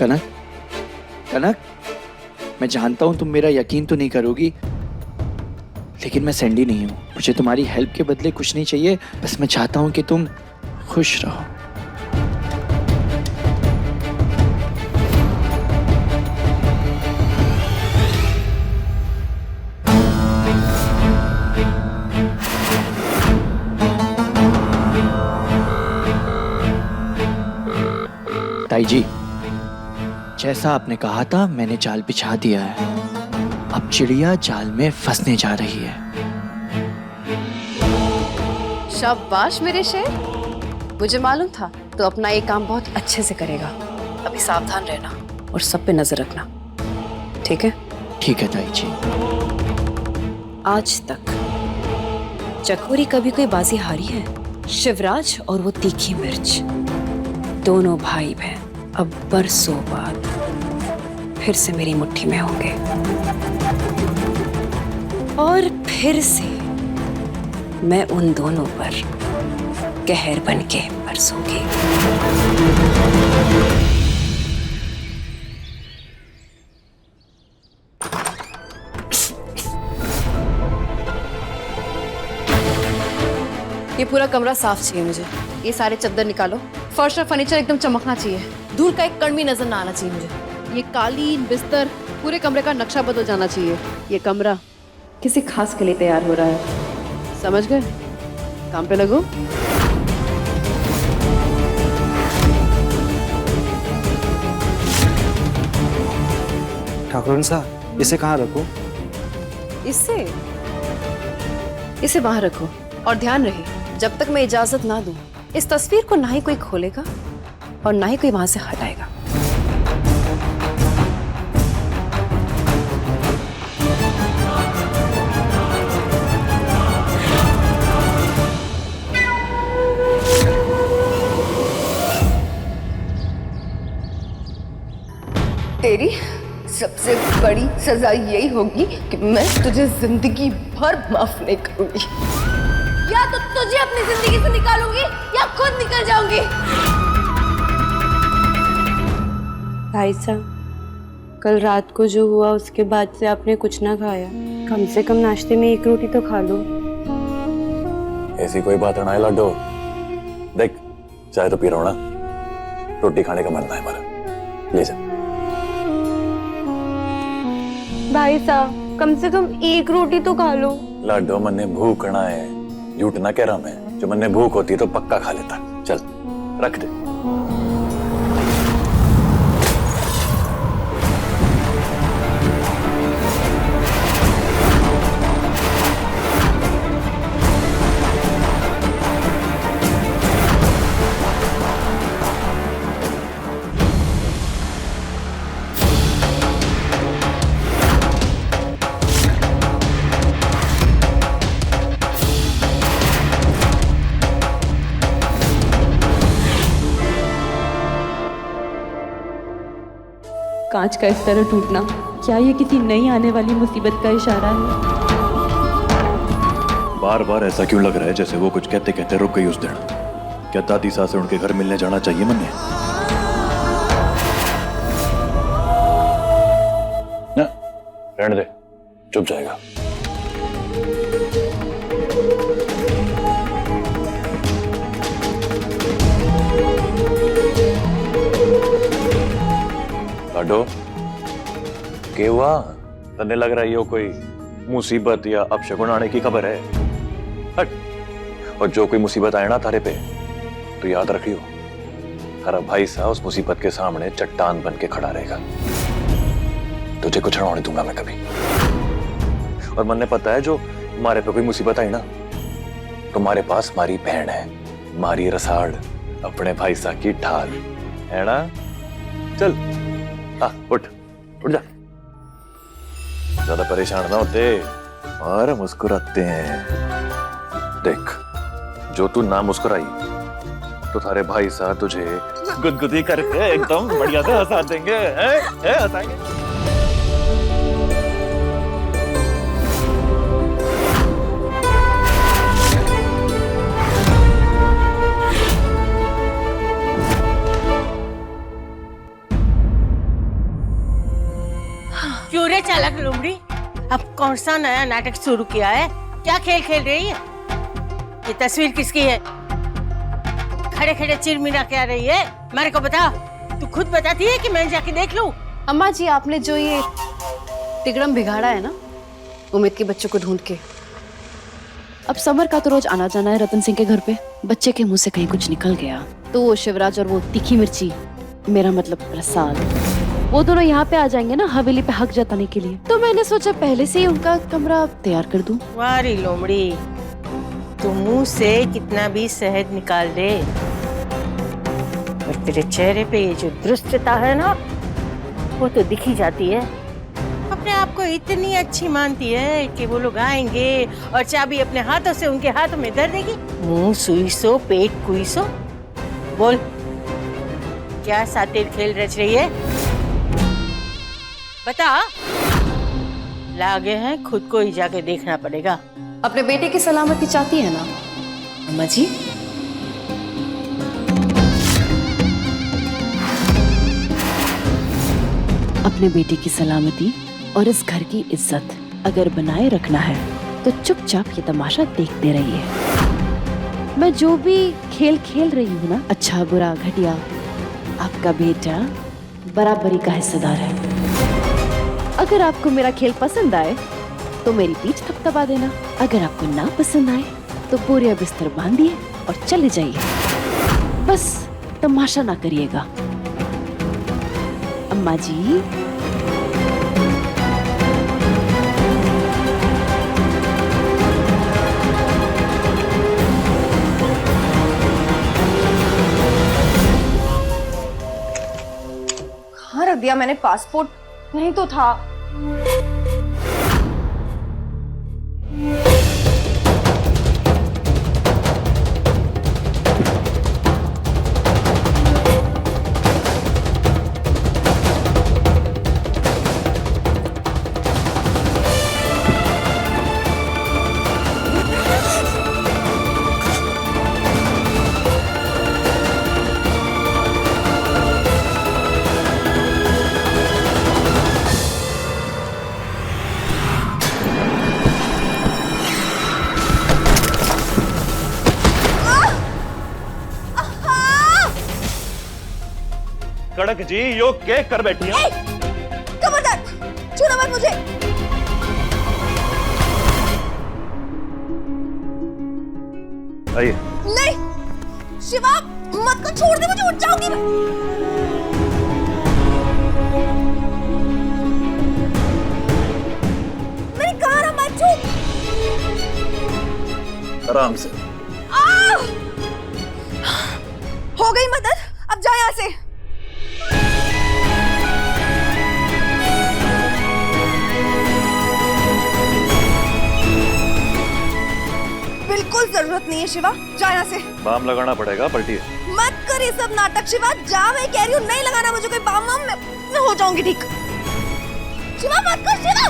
कनक, कनक, मैं जानता हूं तुम मेरा यकीन तो नहीं करोगी, लेकिन मैं सैंडी नहीं हूं। मुझे तुम्हारी हेल्प के बदले कुछ नहीं चाहिए, बस मैं चाहता हूं कि तुम खुश रहो। ताई जी, जैसा आपने कहा था मैंने जाल बिछा दिया है। अब चिड़िया जाल में फंसने जा रही है। शाबाश मेरे शेर, मुझे मालूम था तो अपना ये काम बहुत अच्छे से करेगा। अभी सावधान रहना और सब पे नजर रखना, ठीक है? ठीक है ताई जी। आज तक चकोरी कभी कोई बाजी हारी है? शिवराज और वो तीखी मिर्च, दोनों भाई बहन अब बरसों बाद फिर से मेरी मुट्ठी में होंगे और फिर से मैं उन दोनों पर कहर बन के बरसूंगी। ये पूरा कमरा साफ चाहिए मुझे। ये सारे चद्दर निकालो, फर्श और फर्नीचर एकदम चमकना चाहिए, धूल का एक कण भी नजर ना आना चाहिए मुझे। ये कालीन, बिस्तर, पूरे कमरे का नक्शा बदल जाना चाहिए। ये कमरा किसी खास के लिए तैयार हो रहा है, समझ गए? काम पे लगो। ठाकुरन साहब, इसे कहाँ रखूं? इसे बाहर रखो और ध्यान रहे जब तक मैं इजाजत ना दूं, इस तस्वीर को ना ही कोई खोलेगा और ना ही कोई वहां से हटाएगा। तेरी सबसे बड़ी सजा यही होगी कि मैं तुझे जिंदगी भर माफ नहीं करूंगी। या तो तुझे अपनी जिंदगी से निकालूंगी या खुद निकल जाऊंगी। भाई साहब, कल रात को जो हुआ उसके बाद से आपने कुछ ना खाया। कम से कम नाश्ते में एक रोटी तो खा लो। ऐसी कोई बात ना है लाडो। देख, चाय तो पी रहा हूं ना, रोटी खाने का मन ना है हमारा। ले जा। भाई साहब, कम से कम एक रोटी तो खा लो। लाडो, मन्ने भूख ना है, झूठ ना कह रहा मैं। जो मन्ने भूख होती तो पक्का खा लेता। चल रख दे। कांच का इस तरह टूटना, क्या ये किसी नई आने वाली मुसीबत का इशारा है? बार बार ऐसा क्यों लग रहा है जैसे वो कुछ कहते कहते रुक गई उस दिन? क्या दादी सास से उनके घर मिलने जाना चाहिए मन्ने? ना, रहने दे, चुप जाएगा। लाडो, क्या हुआ? तन्ने लग रहा है ये कोई मुसीबत या अपशगुन आने की खबर है। हट। और जो कोई मुसीबत आए ना थारे पे, तो याद रखियो, थारा भाई सा उस मुसीबत के सामने चट्टान बन के खड़ा रहेगा। तुझे कुछ ना होने दूंगा मैं कभी। और मन्ने पता है, जो हमारे पे कोई मुसीबत आई ना, तो हमारे पास हमारी बहन है, मारी रसाड़, अपने भाई सा की ढाल है ना। चल उठ उठ जा। ज्यादा परेशान ना होते और मुस्कुराते हैं। देख, जो तू ना मुस्कुराई तो थारे भाई साहब तुझे गुदगुदी करके एकदम बढ़िया से हंसा देंगे। हंसाएंगे। कौन सा नया नाटक शुरू किया है? क्या खेल खेल रही है? ये तस्वीर किसकी है? खड़े खड़े चिरमिरा क्या रही है? मेरे को बता। तू खुद बताती है कि मैं जाके देख लूं? अम्मा जी, आपने जो ये तिगड़म बिगाड़ा है ना उम्मीद के बच्चों को ढूंढ के, अब समर का तो रोज आना जाना है रतन सिंह के घर पे। बच्चे के मुंह से कहीं कुछ निकल गया तो वो शिवराज और वो तीखी मिर्ची, मेरा मतलब प्रसाद, वो दोनों यहाँ पे आ जाएंगे ना हवेली पे हक जताने के लिए। तो मैंने सोचा पहले से ही उनका कमरा तैयार कर दूं। वारी लोमड़ी, तू मुंह से कितना भी शहद निकाल दे, और तेरे चेहरे पे ये जो दुरुस्तता है ना, वो तो दिख ही जाती है। अपने आप को इतनी अच्छी मानती है कि वो लोग आएंगे और चाबी अपने हाथों से उनके हाथों में धर देगी। मुंह सुई सो पेट कुई सो। बोल, क्या सातिर खेल रच रही है? बता। लागे हैं खुद को ही जाके देखना पड़ेगा। अपने बेटे की सलामती चाहती है ना अम्मा जी? अपने बेटे की सलामती और इस घर की इज्जत अगर बनाए रखना है तो चुपचाप ये तमाशा देखते रहिए। मैं जो भी खेल खेल रही हूँ ना, अच्छा बुरा घटिया, आपका बेटा बराबरी का हिस्सेदार है। अगर आपको मेरा खेल पसंद आए तो मेरी पीठ थपथपा देना, अगर आपको ना पसंद आए तो बोरिया बिस्तर बांधिए और चले जाइए। बस तमाशा ना करिएगा। अम्मा जी, कहाँ रख दिया मैंने पासपोर्ट? नहीं तो था। कड़क जी, यो क्या कर बैठी हैं? खबरदार, छूना मत मुझे। आइए। नहीं शिवा, मत को छोड़ दे मुझे, उठ जाऊंगी मैं। मैंने कहा ना मत छू। आराम से। हो गई मदद, अब जा यहाँ से। बिल्कुल जरूरत नहीं है शिवा, जा यहाँ से। बाम लगाना पड़ेगा, पलटी। मत कर ये सब नाटक शिवा, जा। मैं कह रही हूँ नहीं लगाना मुझे कोई बाम वाम, मैं हो जाऊंगी ठीक। शिवा मत कर शिवा।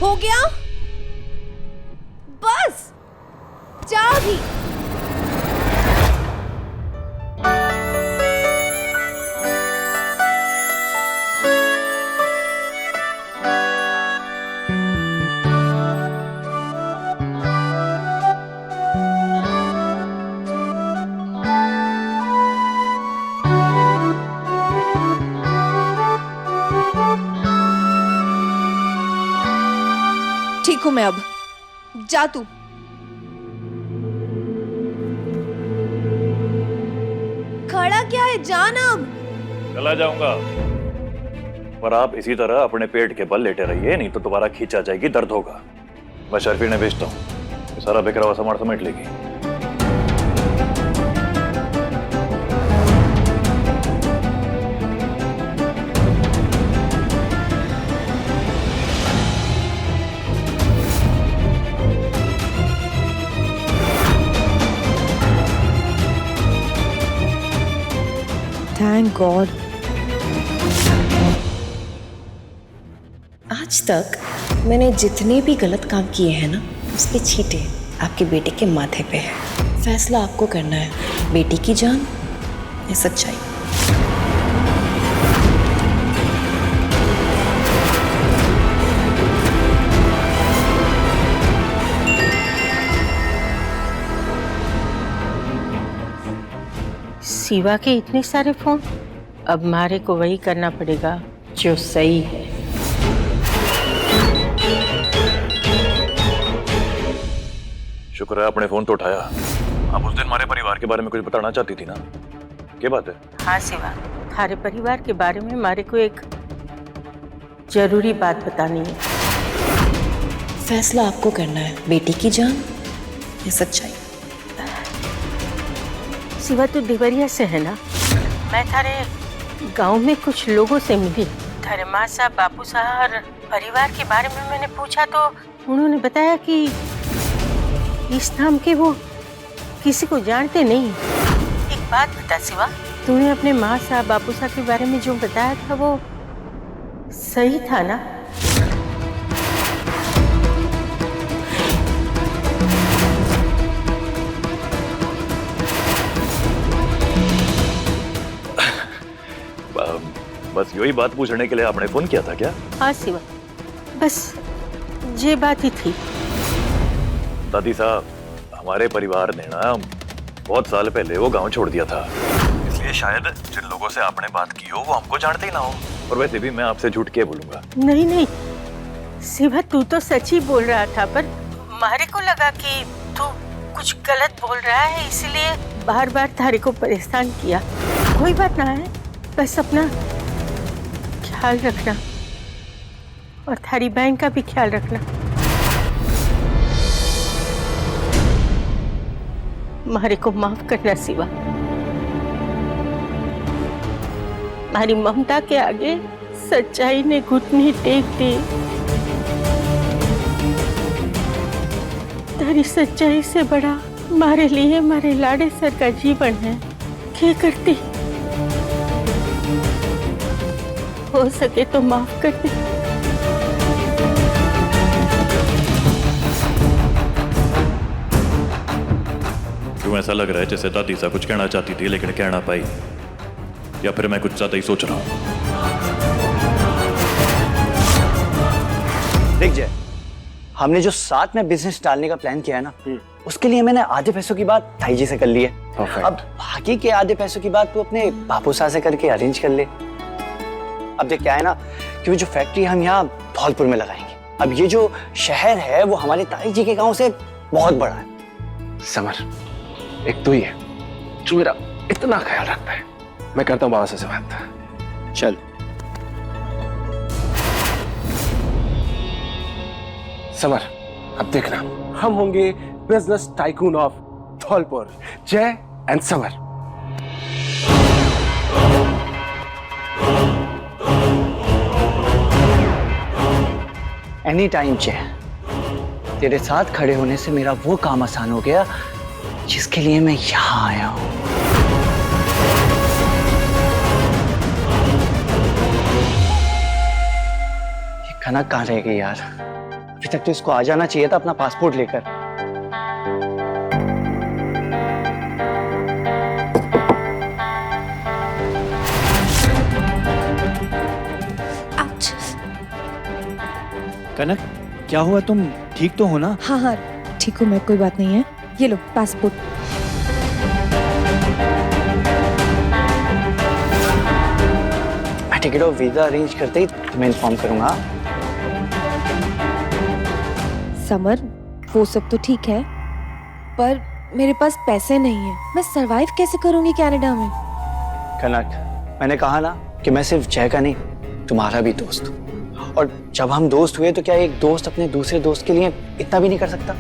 हो गया बस, जाओ भी। ठीक हूं मैं अब, जा तू। खड़ा क्या है, जान अब। चला जाऊंगा, पर आप इसी तरह अपने पेट के बल लेटे रहिए, नहीं तो दोबारा खींचा जाएगी, दर्द होगा। मैं शर्फी ने भेजता हूँ, सारा बिखरा हुआ सामान समेट लेगी। थैंक गॉड आज तक मैंने जितने भी गलत काम किए हैं ना, उसके छींटे आपके बेटे के माथे पे है। फैसला आपको करना है, बेटी की जान या सच्चाई। शिवा के इतने सारे फोन, अब मारे को वही करना पड़ेगा जो सही है। शुक्र है आपने फोन तो उठाया। आप उस दिन हमारे परिवार के बारे में कुछ बताना चाहती थी ना, क्या बात है? हाँ शिवा, थारे परिवार के बारे में मारे को एक जरूरी बात बतानी है। फैसला आपको करना है, बेटी की जान या सच्चाई। शिवा तू देवरिया से है ना? मैं थारे गांव में कुछ लोगों से मिली। थारे माँ साहब, बापू साहब और परिवार के बारे में मैंने पूछा तो उन्होंने बताया कि इस नाम के वो किसी को जानते नहीं। एक बात बता शिवा, तूने अपने माँ साहब, बापू साहब के बारे में जो बताया था वो सही था ना? बस यही बात पूछने के लिए आपने फोन किया था क्या? हाँ शिवा, बस ये बात ही थी। दादी साहब, हमारे परिवार ने ना बहुत साल पहले वो गांव छोड़ दिया था, इसलिए शायद जिन लोगों से आपने बात की हो वो हमको जानते ही ना हो। और वैसे भी मैं आपसे झूठ के बोलूंगा। नहीं नहीं शिवा, तू तो सच ही बोल रहा था, पर मारे को लगा कि तू कुछ गलत बोल रहा है, इसलिए बार बार थारे को परेशान किया। कोई बात ना है, बस अपना ख्याल रखना और थारी बहन का भी ख्याल रखना। मारे को माफ करना शिवा, हमारी ममता के आगे सच्चाई ने घुटने टेक दी। तारी सच्चाई से बड़ा मारे लिए मारे लाड़े सर का जीवन है। क्या करती? हो सके तो माफ कर दे। क्यों ऐसा लग रहा है जैसे दादी सा कुछ कहना चाहती थी लेकिन कह ना पाई, या फिर मैं कुछ ज्यादा ही सोच रहा हूँ? देख जय, हमने जो साथ में बिजनेस डालने का प्लान किया है ना, उसके लिए मैंने आधे पैसों की बात भाई जी से कर ली है। अब बाकी के आधे पैसों की बात तू अपने बापू साहब से करके अरेंज कर ले। अब देख क्या है ना कि वो जो फैक्ट्री हम यहाँ धौलपुर में लगाएंगे, अब ये जो शहर है वो हमारे ताई जी के गांव से बहुत बड़ा है। समर, एक तू ही है जो मेरा इतना ख्याल रखता है। मैं करता हूँ बाबा से बात। चल समर, अब देखना, हम होंगे बिजनेस टाइकून ऑफ धौलपुर, जय एंड समर। एनी टाइम जय, तेरे साथ खड़े होने से मेरा वो काम आसान हो गया जिसके लिए मैं यहाँ आया हूँ। ये कनक कहाँ रह गई यार? अभी तक तो इसको आ जाना चाहिए था अपना पासपोर्ट लेकर। कनक, क्या हुआ? तुम ठीक तो हो ना? हाँ हाँ ठीक हूँ मैं, कोई बात नहीं है। ये लो पासपोर्ट। मैं टिकट और वीजा अरेंज करते ही तुम्हें इन्फॉर्म करूंगा। समर, वो सब तो ठीक है, पर मेरे पास पैसे नहीं है। मैं सरवाइव कैसे करूंगी कनाडा में? कनक, मैंने कहा ना कि मैं सिर्फ जय का नहीं, तुम्हारा भी दोस्त हूँ। और जब हम दोस्त हुए तो क्या एक दोस्त अपने दूसरे दोस्त के लिए इतना भी नहीं कर सकता?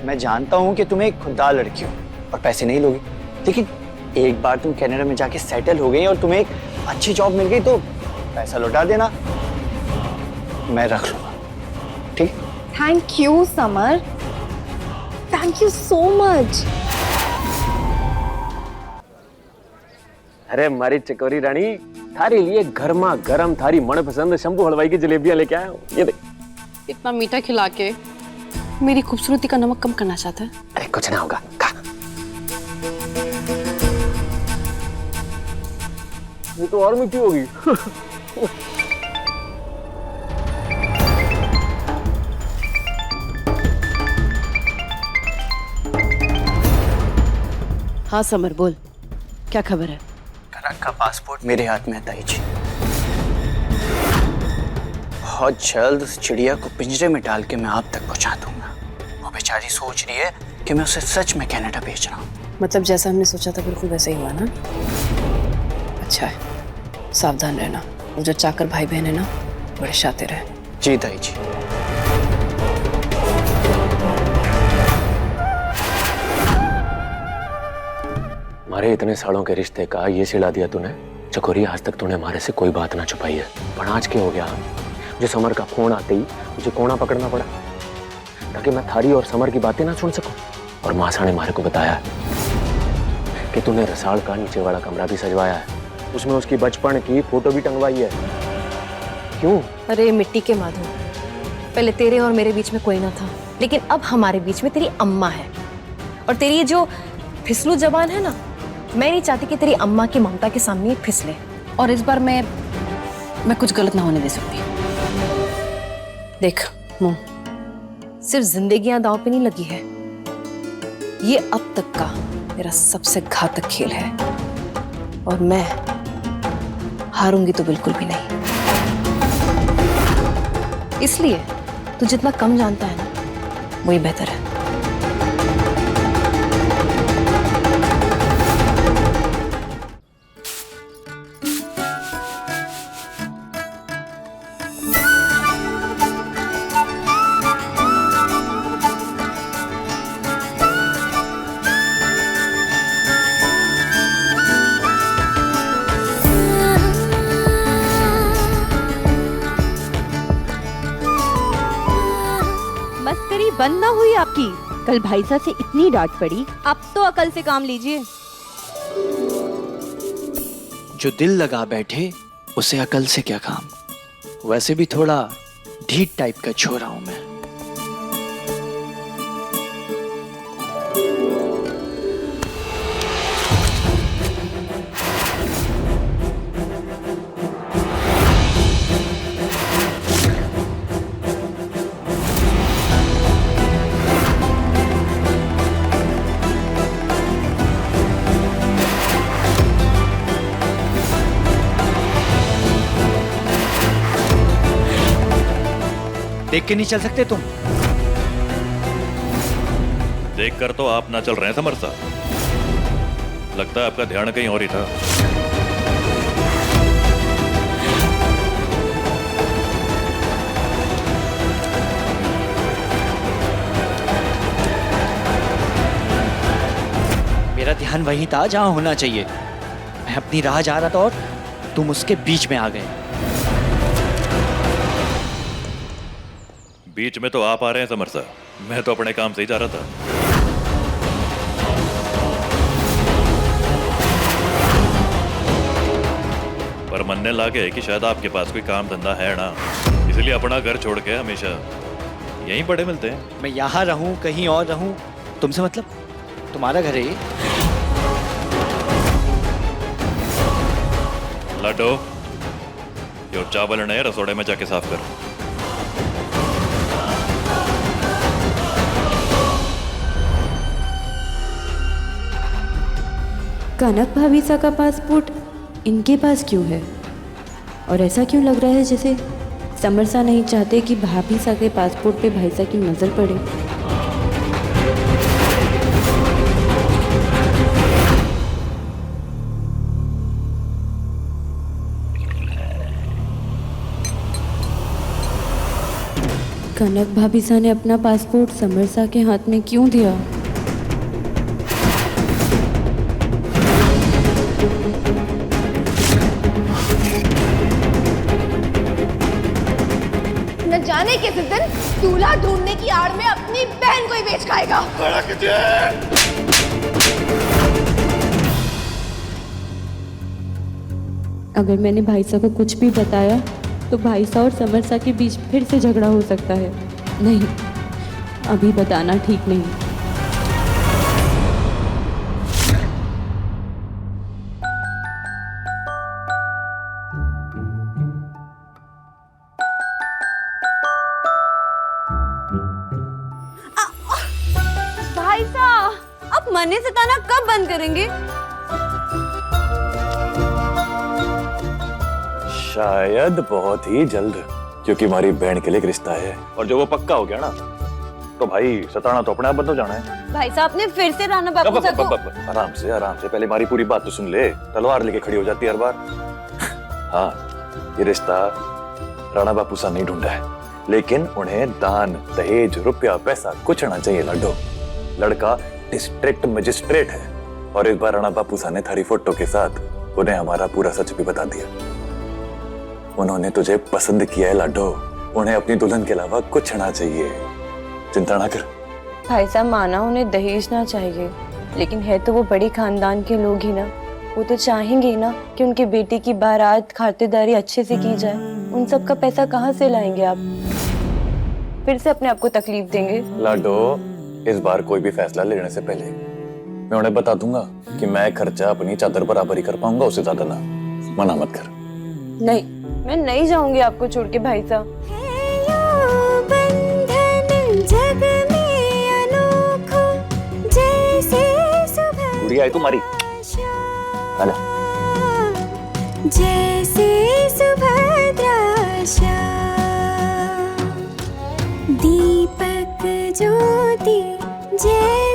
मैं जानता हूँ कि तुम एक खुददार लड़की हो और पैसे नहीं लोगी, लेकिन एक बार तुम कनाडा में जाके सेटल हो गई और तुम्हें एक अच्छी जॉब मिल गई तो पैसा लौटा देना, मैं रख लूंगा। ठीक? Thank you summer, thank you so much. अरे मारी चकोरी रानी, थारे लिए गर्मा गर्म थारी मनपसंद शंभू हलवाई की जलेबियां लेके आया हूँ। ये देख, इतना मीठा खिला के मेरी खूबसूरती का नमक कम करना चाहता है? अरे कुछ ना होगा, खा। ये तो और मीठी होगी। हाँ समर बोल, क्या खबर है? कनक का पासपोर्ट मेरे हाथ में है ताई जी। बहुत जल्द उस चिड़िया को पिंजरे में डाल के मैं आप तक पहुंचा दूंगा। वो बेचारी सोच रही है कि मैं उसे सच में कनाडा भेज रहा हूँ। मतलब जैसा हमने सोचा था बिल्कुल वैसा ही हुआ ना? अच्छा है, सावधान रहना। वो जो चाकर भाई बहन है ना, बड़े शातिर है। जी ताई जी। हमारे इतने सालों के रिश्ते का ये सिला दिया तूने। चकोरी, आज तक तूने हमारे से कोई बात ना छुपाई है, पर आज क्या हो गया? मुझे समर का फोन आते ही मुझे कोना पकड़ना पड़ा ताकि मैं थारी और समर की बातें ना सुन सकूं। और मासा ने मारे को बताया कि तूने रसाल का नीचे वाला कमरा भी सजवाया है, उसमें उसकी बचपन की फोटो भी टंगवाई है। क्यों? अरे मिट्टी के माधो, पहले तेरे और मेरे बीच में कोई ना था, लेकिन अब हमारे बीच में तेरी अम्मा है। और तेरी ये जो फिसलू जबान है ना, मैं नहीं चाहती कि तेरी अम्मा की ममता के सामने फिसले। और इस बार मैं कुछ गलत ना होने दे सकती। देख मुंह, सिर्फ जिंदगियां दांव पे नहीं लगी है, ये अब तक का मेरा सबसे घातक खेल है और मैं हारूंगी तो बिल्कुल भी नहीं। इसलिए तू जितना कम जानता है ना, वही बेहतर है। मस्करी बंद ना हुई आपकी? कल भाई साहब से इतनी डांट पड़ी, अब तो अकल से काम लीजिए। जो दिल लगा बैठे उसे अकल से क्या काम। वैसे भी थोड़ा ढीठ टाइप का छोरा हूं मैं। देख के नहीं चल सकते तुम? देख कर तो आप ना चल रहे हैं समर साहब, लगता है आपका ध्यान कहीं और ही था। मेरा ध्यान वहीं था जहां होना चाहिए। मैं अपनी राह जा रहा था और तुम उसके बीच में आ गए। बीच में तो आप आ रहे हैं समर साहब, मैं तो अपने काम से ही जा रहा था। पर मनने लागे कि शायद आपके पास कोई काम धंधा है ना, इसलिए अपना घर छोड़ के हमेशा यहीं पड़े मिलते हैं। मैं यहाँ रहूं कहीं और रहूं, तुमसे मतलब? तुम्हारा घर है ये? लड्डू, यो चावल ने रसोड़े में जाके साफ कर। कनक भाभी सा का पासपोर्ट इनके पास क्यों है? और ऐसा क्यों लग रहा है जैसे समर सा नहीं चाहते कि भाभी सा के पासपोर्ट पे भाई सा की नजर पड़े। कनक भाभी सा ने अपना पासपोर्ट समर सा के हाथ में क्यों दिया? न जाने किस दिन दूल्हा ढूंढने की आड़ में अपनी बहन को ही बेच खाएगा। अगर मैंने भाई साहब को कुछ भी बताया तो भाई साहब और समर साहब के बीच फिर से झगड़ा हो सकता है। नहीं, अभी बताना ठीक नहीं। भाई साहब, आप मरने से ताना कब बंद करेंगे? शायद बहुत ही जल्द, क्योंकि हमारी बहन के लिए एक रिश्ता है और जो वो पक्का हो गया ना, तो भाई सताना तो अपने आप बंद हो जाना है। भाई साहब ने फिर से राणा बापू साहब को आराम से पहले हमारी पूरी बात तो सुन ले। तलवार लेके खड़ी हो जाती है हर बार। हाँ, ये रिश्ता राणा बापू साहब नहीं ढूंढा है, लेकिन उन्हें दान, दहेज, रुपया, पैसा कुछ ना चाहिए लाडो। लड़का डिस्ट्रिक्ट मजिस्ट्रेट है और एक बार राणा बापू साहब ने थारी फोटो के साथ उन्हें हमारा पूरा सच भी बता दिया। उन्होंने तुझे पसंद किया है लाडो, उन्हें अपनी दुल्हन के अलावा कुछ ना चाहिए। चिंता ना कर। भाई साहब, माना उन्हें दहेज ना चाहिए, लेकिन है तो वो बड़ी खानदान के लोग ही ना। वो तो चाहेंगे ना कि उनकी बेटी की बारात खातिरदारी अच्छे से की जाए। उन सब का पैसा कहाँ से लाएंगे आप? फिर से अपने आप को तकलीफ देंगे। लाडो, इस बार कोई भी फैसला लेने से पहले मैं उन्हें बता दूंगा कि मैं खर्चा अपनी चादर बराबर ही कर पाऊंगा, उससे ज्यादा ना। मना मत कर। नहीं, मैं नहीं जाऊंगी आपको छोड़ के भाई साहब। गुड़िया है तुम्हारी। हेलो। जैसे सुभद्रा दीपक ज्योति जय